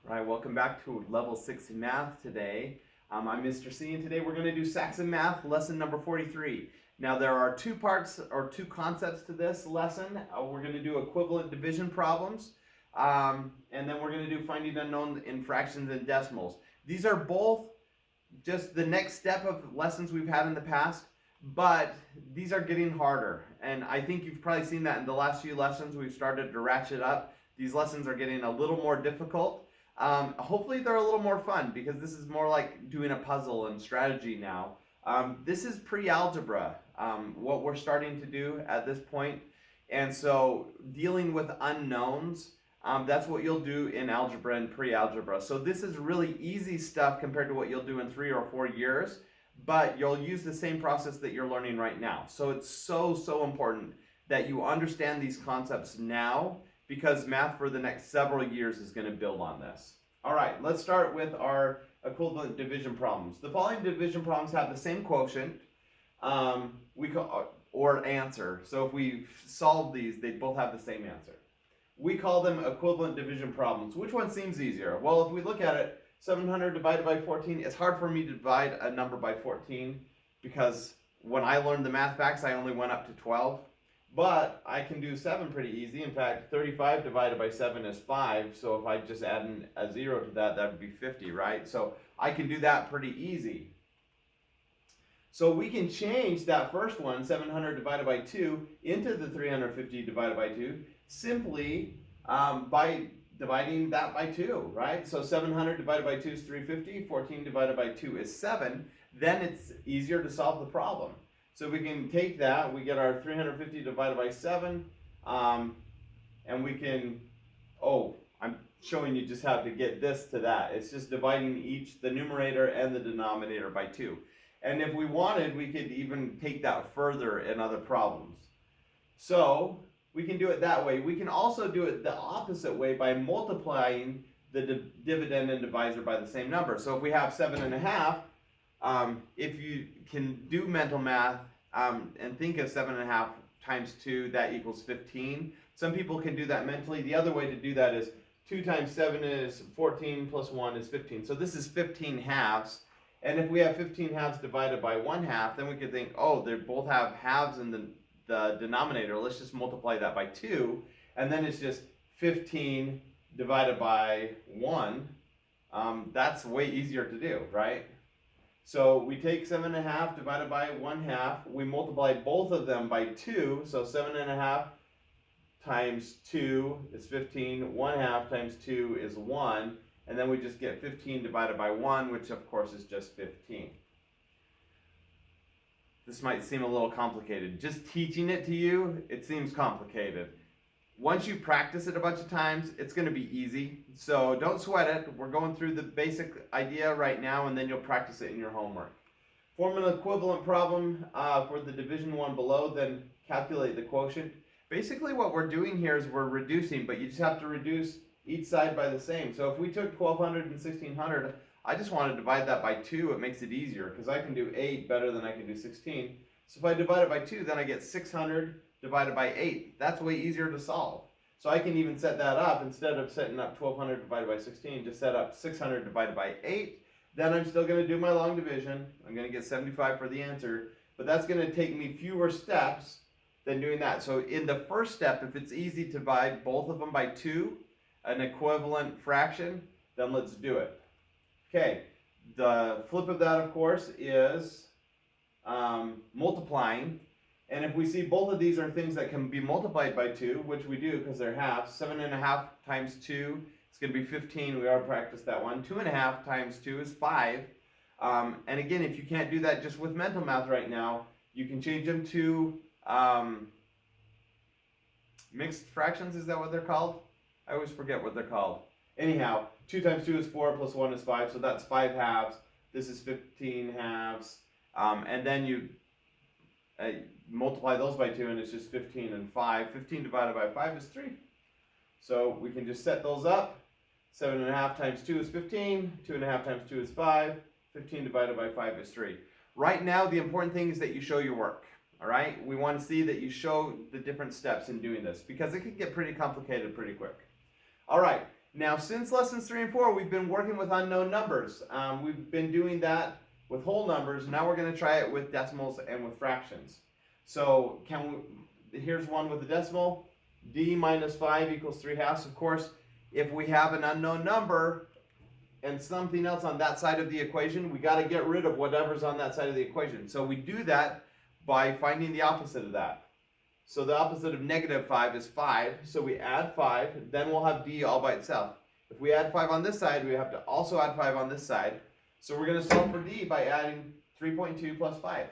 All right, welcome back to level 6 math today. I'm Mr. C, and today we're going to do Saxon math lesson number 43. Now there are two parts or two concepts to this lesson. We're going to do equivalent division problems, and then we're going to do finding unknown in fractions and decimals. These are both just the next step of lessons we've had in the past, but these are getting harder. And I think you've probably seen that in the last few lessons. We've started to ratchet up. These lessons are getting a little more difficult. Hopefully they're a little more fun because this is more like doing a puzzle and strategy now. This is pre-algebra, what we're starting to do at this point. And so dealing with unknowns, that's what you'll do in algebra and pre-algebra. So this is really easy stuff compared to what you'll do in 3 or 4 years, but you'll use the same process that you're learning right now. So it's so important that you understand these concepts now, because math for the next several years is going to build on this. All right, let's start with our equivalent division problems. The following division problems have the same quotient or answer. So if we solve these, they both have the same answer. We call them equivalent division problems. Which one seems easier? Well, if we look at it, 700 divided by 14, it's hard for me to divide a number by 14 because when I learned the math facts, I only went up to 12. But I can do 7 pretty easy. In fact, 35 divided by 7 is 5. So if I just add a 0 to that, that would be 50, right? So I can do that pretty easy. So we can change that first one, 700 divided by 2, into the 350 divided by 2, simply by dividing that by 2, right? So 700 divided by 2 is 350. 14 divided by 2 is 7. Then it's easier to solve the problem. So we can take that, we get our 350 divided by 7, and we can, I'm showing you just how to get this to that. It's just dividing the numerator and the denominator by 2. And if we wanted, we could even take that further in other problems. So we can do it that way. We can also do it the opposite way by multiplying the dividend and divisor by the same number. So if we have 7.5, if you can do mental math and think of 7.5 times 2, that equals 15. Some people can do that mentally. The other way to do that is 2 times 7 is 14 plus 1 is 15. So this is 15 halves. And if we have 15 halves divided by 1 half, then we could think, they both have halves in the denominator. Let's just multiply that by 2. And then it's just 15 divided by 1. That's way easier to do, right? So we take 7.5 divided by 1 half. We multiply both of them by 2. So 7.5 times 2 is 15. 1 half times 2 is 1. And then we just get 15 divided by 1, which of course is just 15. This might seem a little complicated. Just teaching it to you, it seems complicated. Once you practice it a bunch of times, it's going to be easy. So don't sweat it. We're going through the basic idea right now, and then you'll practice it in your homework. Form an equivalent problem for the division one below, then calculate the quotient. Basically what we're doing here is we're reducing, but you just have to reduce each side by the same. So if we took 1200 and 1600, I just want to divide that by 2. It makes it easier because I can do 8 better than I can do 16. So if I divide it by 2, then I get 600 divided by 8. That's way easier to solve. So I can even set that up, instead of setting up 1200 divided by 16, just set up 600 divided by 8. Then I'm still going to do my long division. I'm going to get 75 for the answer, but that's going to take me fewer steps than doing that. So in the first step, if it's easy to divide both of them by 2, an equivalent fraction, then let's do it. Okay, the flip of that, of course, is multiplying. And if we see both of these are things that can be multiplied by 2, which we do because they're halves, 7.5 times 2 is going to be 15. We already practiced that one. 2.5 times 2 is 5. And again, if you can't do that just with mental math right now, you can change them to mixed fractions. Is that what they're called? I always forget what they're called. Anyhow, 2 times 2 is 4 plus 1 is 5. So that's 5 halves. This is 15 halves. And then you multiply those by 2, and it's just 15 and 5. 15 divided by 5 is 3. So we can just set those up. 7.5 times 2 is 15. 2.5 times 2 is 5. 15 divided by 5 is 3. Right now, the important thing is that you show your work. All right? We want to see that you show the different steps in doing this, because it can get pretty complicated pretty quick. All right. Now, since lessons 3 and 4, we've been working with unknown numbers. We've been doing that with whole numbers. Now we're going to try it with decimals and with fractions. So here's one with a decimal. D minus 5 equals 3/2. Of course, if we have an unknown number and something else on that side of the equation, we got to get rid of whatever's on that side of the equation. So we do that by finding the opposite of that. So the opposite of -5 is 5. So we add 5, then we'll have D all by itself. If we add 5 on this side, we have to also add 5 on this side. So we're going to solve for D by adding 3.2 plus 5.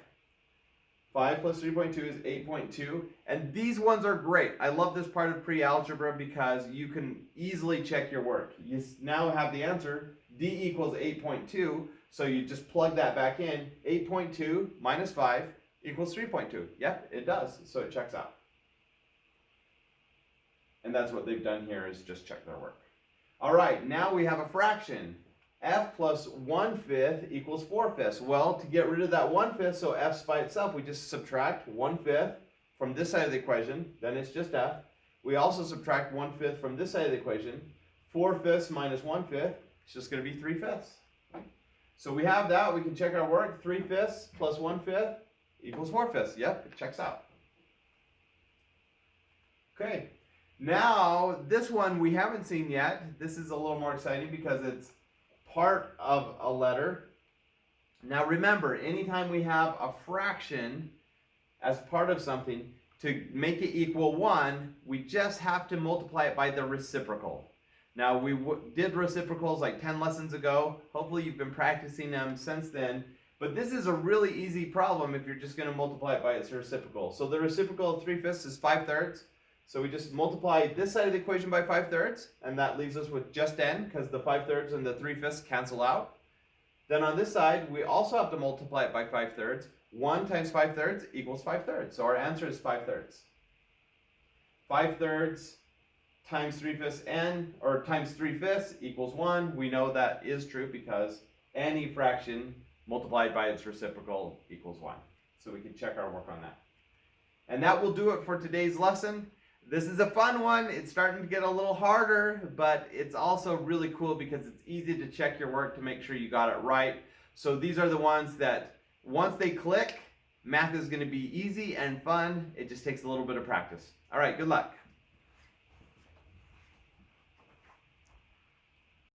5 plus 3.2 is 8.2. And these ones are great. I love this part of pre-algebra because you can easily check your work. You now have the answer. D equals 8.2. So you just plug that back in. 8.2 minus 5 equals 3.2. Yep, it does. So it checks out. And that's what they've done here, is just check their work. All right, now we have a fraction. F plus 1/5 equals 4/5. Well, to get rid of that 1/5, so F's by itself, we just subtract 1/5 from this side of the equation. Then it's just F. We also subtract 1/5 from this side of the equation. 4/5 minus 1/5, it's just going to be 3/5. So we have that. We can check our work. 3/5 plus 1/5 equals 4/5. Yep, it checks out. Okay. Now, this one we haven't seen yet. This is a little more exciting because it's part of a letter. Now remember, anytime we have a fraction as part of something, to make it equal 1, we just have to multiply it by the reciprocal. Now, we did reciprocals like 10 lessons ago. Hopefully you've been practicing them since then. But this is a really easy problem if you're just going to multiply it by its reciprocal. So the reciprocal of 3/5 is 5/3. So we just multiply this side of the equation by 5/3, and that leaves us with just n, because the 5/3 and the 3/5 cancel out. Then on this side, we also have to multiply it by 5/3. 1 times 5/3 equals 5/3. So our answer is 5/3. 5/3 times 3/5 n, or times 3/5 equals 1. We know that is true because any fraction multiplied by its reciprocal equals 1. So we can check our work on that. And that will do it for today's lesson. This is a fun one. It's starting to get a little harder, but it's also really cool because it's easy to check your work to make sure you got it right. So these are the ones that once they click, math is going to be easy and fun. It just takes a little bit of practice. All right, good luck.